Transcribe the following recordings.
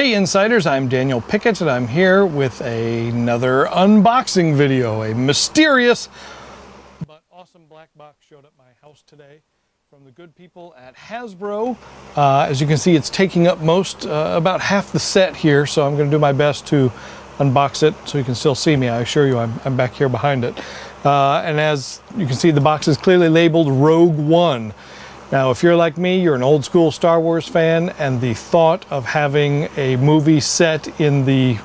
Hey Insiders, I'm Daniel Pickett and I'm here with another unboxing video. A mysterious but awesome black box showed up my house today from the good people at Hasbro. As you can see, it's taking up about half the set here, so I'm going to do my best to unbox it so you can still see me. I assure you I'm back here behind it. And as you can see, the box is clearly labeled Rogue One. Now, if you're like me, you're an old school Star Wars fan, and the thought of having a movie set in the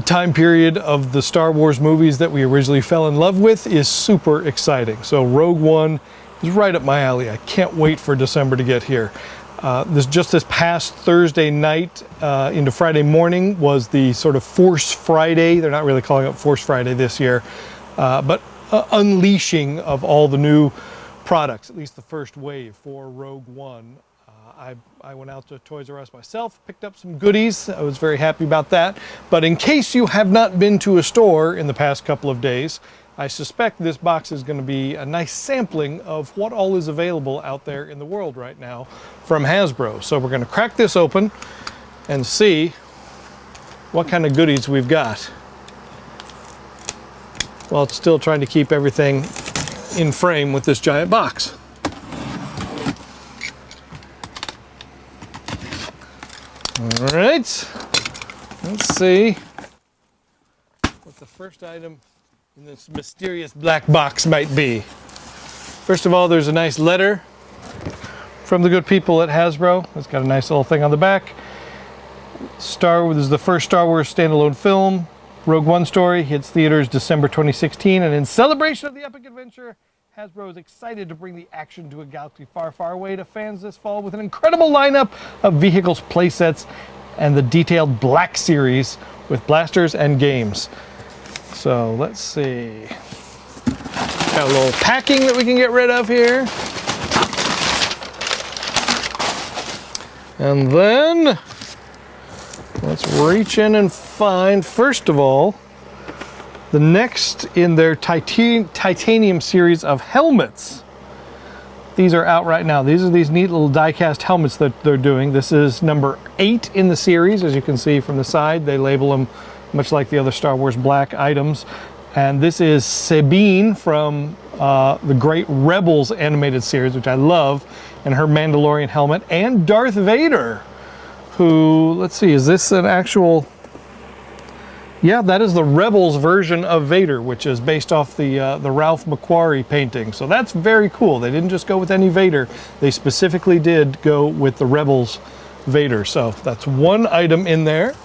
time period of the Star Wars movies that we originally fell in love with is super exciting. So Rogue One is right up my alley. I can't wait for December to get here. This past Thursday night into Friday morning was the sort of Force Friday. They're not really calling it Force Friday this year, but unleashing of all the new products, at least the first wave for Rogue One. I went out to Toys R Us myself, picked up some goodies. I was very happy about that. But in case you have not been to a store in the past couple of days, I suspect this box is going to be a nice sampling of what all is available out there in the world right now from Hasbro. So we're going to crack this open and see what kind of goodies we've got. While it's still trying to keep everything in frame with this giant box. All right, let's see what the first item in this mysterious black box might be. First of all, there's a nice letter from the good people at Hasbro. It's got a nice little thing on the back. This is the first Star Wars standalone film. Rogue One story hits theaters December 2016, and in celebration of the epic adventure, Hasbro is excited to bring the action to a galaxy far, far away to fans this fall with an incredible lineup of vehicles, playsets, and the detailed Black Series with blasters and games. So let's see. Got a little packing that we can get rid of here. And then let's reach in and find, first of all, the next in their titanium series of helmets. These are out right now. These are these neat little die-cast helmets that they're doing. This is number 8 in the series. As you can see from the side, they label them much like the other Star Wars black items. And this is Sabine from the great Rebels animated series, which I love, and her Mandalorian helmet, and Darth Vader, who, let's see, is this an actual... Yeah, that is the Rebels version of Vader, which is based off the Ralph McQuarrie painting. So that's very cool. They didn't just go with any Vader. They specifically did go with the Rebels Vader. So that's one item in there.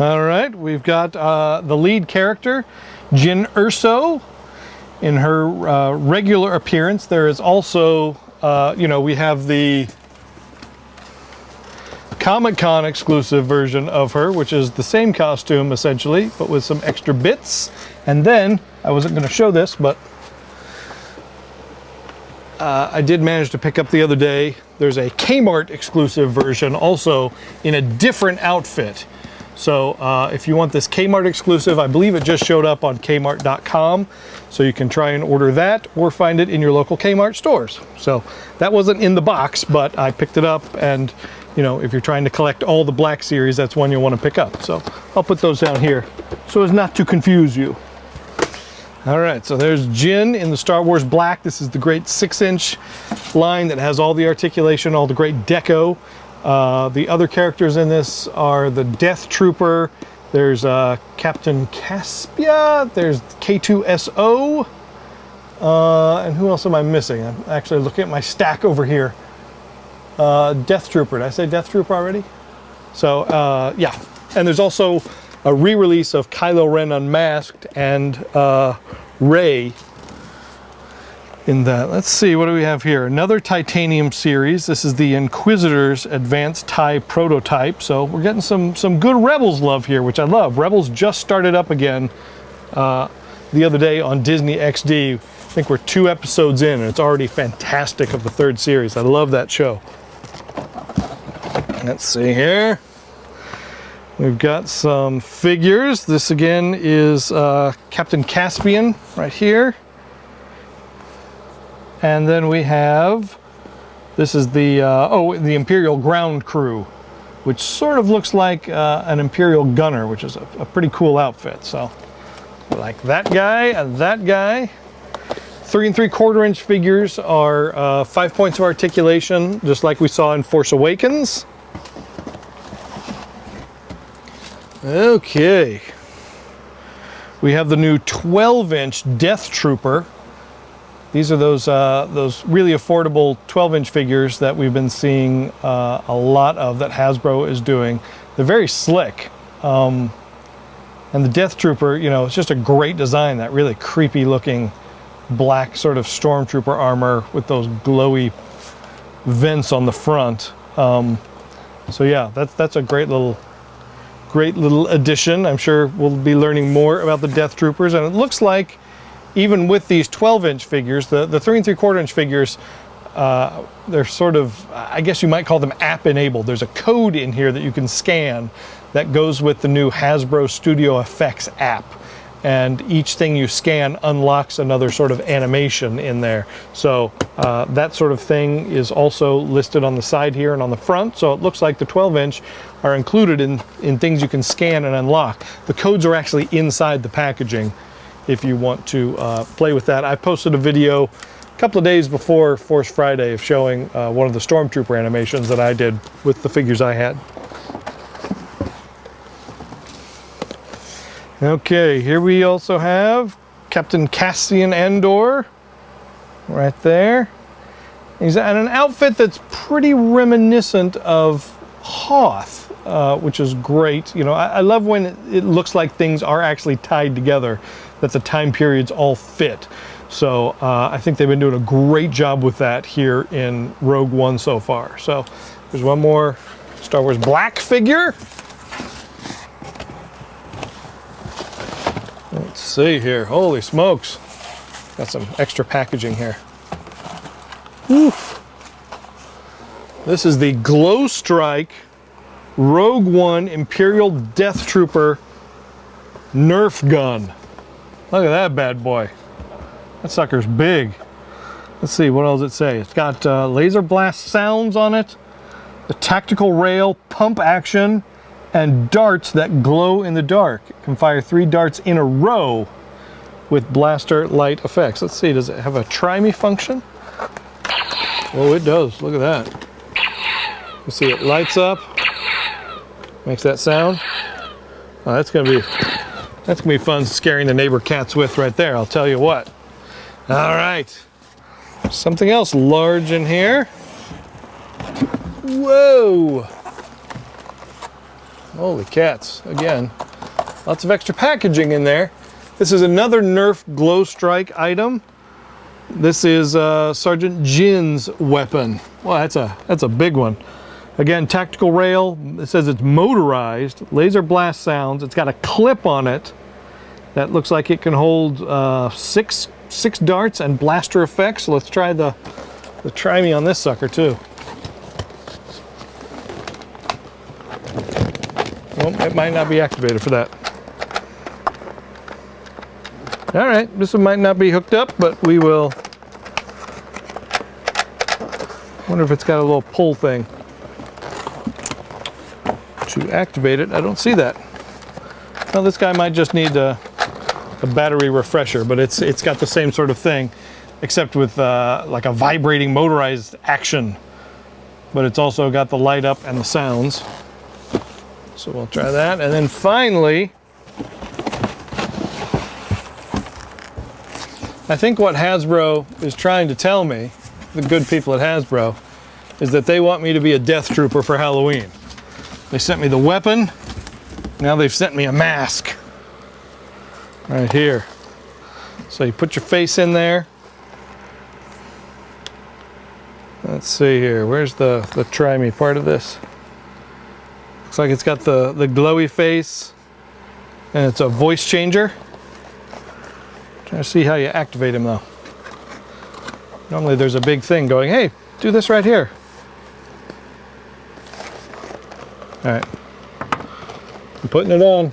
All right, we've got the lead character, Jyn Erso, in her regular appearance. There is also, we have the Comic-Con exclusive version of her, which is the same costume essentially, but with some extra bits. And then, I wasn't going to show this, but I did manage to pick up the other day. There's a Kmart exclusive version also in a different outfit. So if you want this Kmart exclusive, I believe it just showed up on Kmart.com. So you can try and order that or find it in your local Kmart stores. So that wasn't in the box, but I picked it up, and if you're trying to collect all the Black Series, that's one you'll want to pick up. So I'll put those down here so as not to confuse you. All right, so there's Jyn in the Star Wars Black. This is the great 6-inch line that has all the articulation, all the great deco. The other characters in this are the Death Trooper. There's Captain Caspia. There's K2SO. And who else am I missing? I'm actually looking at my stack over here. Death Trooper. Did I say Death Trooper already? So, yeah. And there's also a re-release of Kylo Ren Unmasked and Rey in that. Let's see, what do we have here? Another titanium series. This is the Inquisitor's Advanced TIE Prototype. So we're getting some good Rebels love here, which I love. Rebels just started up again the other day on Disney XD. I think we're 2 episodes in, and it's already fantastic of the 3rd series. I love that show. Let's see here. We've got some figures. This again is Captain Caspian right here. And then we have This is the, the Imperial Ground Crew, which sort of looks like an Imperial Gunner, which is a pretty cool outfit. So, like that guy and that guy. 3 3/4 inch figures are 5 points of articulation, just like we saw in Force Awakens. Okay. We have the new 12-inch Death Trooper. These are those really affordable 12-inch figures that we've been seeing a lot of that Hasbro is doing. They're very slick. And the Death Trooper, you know, it's just a great design, that really creepy looking black sort of stormtrooper armor with those glowy vents on the front. So yeah, that's a great little addition. I'm sure we'll be learning more about the Death Troopers, and it looks like even with these 12-inch figures, the 3 3/4 inch figures, they're sort of, I guess you might call them app enabled. There's a code in here that you can scan that goes with the new Hasbro Studio Effects app. And each thing you scan unlocks another sort of animation in there. So that sort of thing is also listed on the side here and on the front. So it looks like the 12-inch are included in things you can scan and unlock. The codes are actually inside the packaging if you want to play with that. I posted a video a couple of days before Force Friday of showing one of the Stormtrooper animations that I did with the figures I had. Okay, here we also have Captain Cassian Andor, right there. He's in an outfit that's pretty reminiscent of Hoth, which is great. You know, I love when it looks like things are actually tied together, that the time periods all fit. So I think they've been doing a great job with that here in Rogue One so far. So there's one more Star Wars Black figure. Let's see here. Holy smokes. Got some extra packaging here. Oof. This is the Glow Strike Rogue One Imperial Death Trooper Nerf gun. Look at that bad boy. That sucker's big. Let's see, what else does it say? It's got laser blast sounds on it, the tactical rail, pump action, and darts that glow in the dark. It can fire 3 darts in a row with blaster light effects. Let's see, does it have a try me function? Oh, it does. Look at that. You see it lights up, makes that sound. Oh, that's gonna be fun scaring the neighbor cats with right there, I'll tell you what. All right, something else large in here. Whoa. Holy cats, again, lots of extra packaging in there. This is another Nerf Glow Strike item. This is Sergeant Jin's weapon. Well, that's a big one. Again, tactical rail. It says it's motorized, laser blast sounds. It's got a clip on it that looks like it can hold six darts and blaster effects. So let's try the try me on this sucker too. Well, it might not be activated for that. All right, this one might not be hooked up, but we will. Wonder if it's got a little pull thing to activate it. I don't see that. Well, this guy might just need a battery refresher, but it's got the same sort of thing, except with like a vibrating motorized action. But it's also got the light up and the sounds. So we'll try that. And then finally, I think what Hasbro is trying to tell me, the good people at Hasbro, is that they want me to be a Death Trooper for Halloween. They sent me the weapon, now they've sent me a mask. Right here. So you put your face in there. Let's see here, where's the try me part of this? Looks like it's got the glowy face, and it's a voice changer. Trying to see how you activate him though. Normally there's a big thing going, hey, do this right here. All right, I'm putting it on.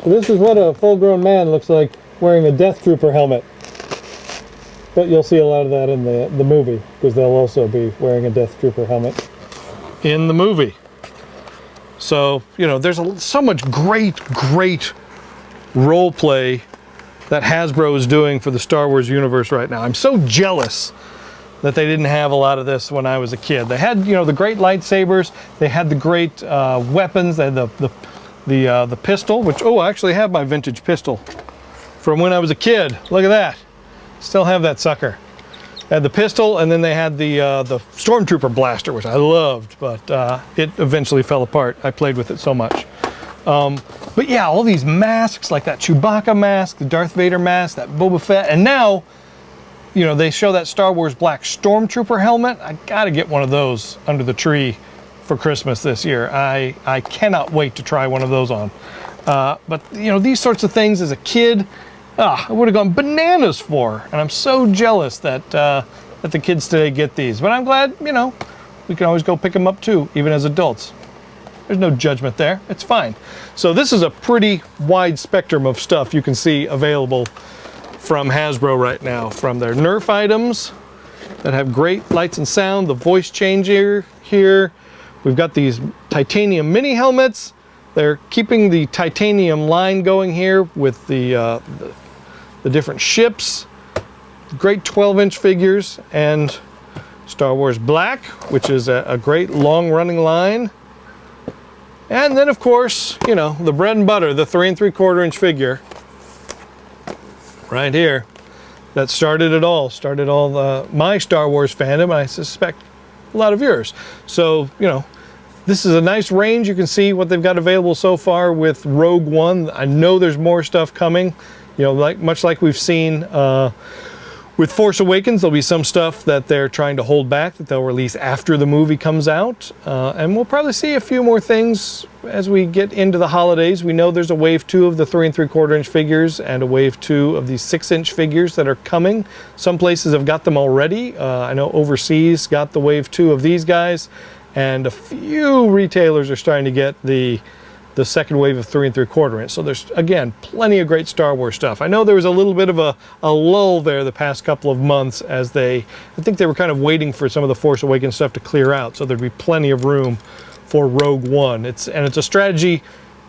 So this is what a full-grown man looks like wearing a Death Trooper helmet. But you'll see a lot of that in the movie, because they'll also be wearing a Death Trooper helmet. In the movie. So, you know, there's so much great role play that Hasbro is doing for the Star Wars universe right now. I'm so jealous that they didn't have a lot of this when I was a kid. They had, you know, the great lightsabers, they had the great weapons, they had the pistol, which, oh, I actually have my vintage pistol from when I was a kid. Look at that. Still have that sucker. They had the pistol, and then they had the Stormtrooper blaster, which I loved, but it eventually fell apart. I played with it so much. But yeah, all these masks, like that Chewbacca mask, the Darth Vader mask, that Boba Fett, and now, you know, they show that Star Wars black Stormtrooper helmet. I gotta get one of those under the tree for Christmas this year. I cannot wait to try one of those on. But, you know, these sorts of things as a kid, I would have gone bananas for, and I'm so jealous that the kids today get these. But I'm glad, you know, we can always go pick them up too, even as adults. There's no judgment there. It's fine. So this is a pretty wide spectrum of stuff you can see available from Hasbro right now, from their Nerf items that have great lights and sound, the voice changer here. We've got these titanium mini helmets. They're keeping the titanium line going here with the different ships. Great 12-inch figures, and Star Wars Black, which is a great long-running line. And then, of course, you know, the bread and butter, the 3 3/4-inch figure right here that started it all, my Star Wars fandom, and I suspect a lot of yours. So, you know, this is a nice range. You can see what they've got available so far with Rogue One. I know there's more stuff coming, you know, much like we've seen with Force Awakens. There'll be some stuff that they're trying to hold back that they'll release after the movie comes out. And we'll probably see a few more things as we get into the holidays. We know there's a wave 2 of the 3 3/4-inch figures and a wave 2 of these 6-inch figures that are coming. Some places have got them already. I know overseas got the wave 2 of these guys, and a few retailers are starting to get the second wave of 3 3/4 inch. So there's, again, plenty of great Star Wars stuff. I know there was a little bit of a lull there the past couple of months as I think they were kind of waiting for some of the Force Awakens stuff to clear out, so there'd be plenty of room for Rogue One. It's a strategy,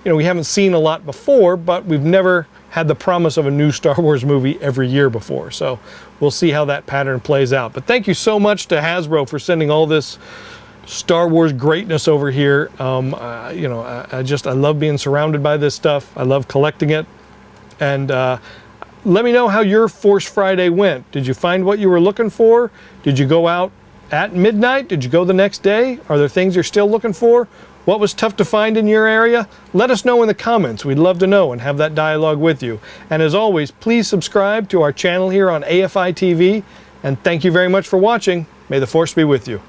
you know, we haven't seen a lot before, but we've never had the promise of a new Star Wars movie every year before. So we'll see how that pattern plays out. But thank you so much to Hasbro for sending all this Star Wars greatness over here. You know, I love being surrounded by this stuff. I love collecting it. And let me know how your Force Friday went. Did you find what you were looking for? Did you go out at midnight? Did you go the next day? Are there things you're still looking for? What was tough to find in your area? Let us know in the comments. We'd love to know and have that dialogue with you. And as always, please subscribe to our channel here on AFI TV. And thank you very much for watching. May the Force be with you.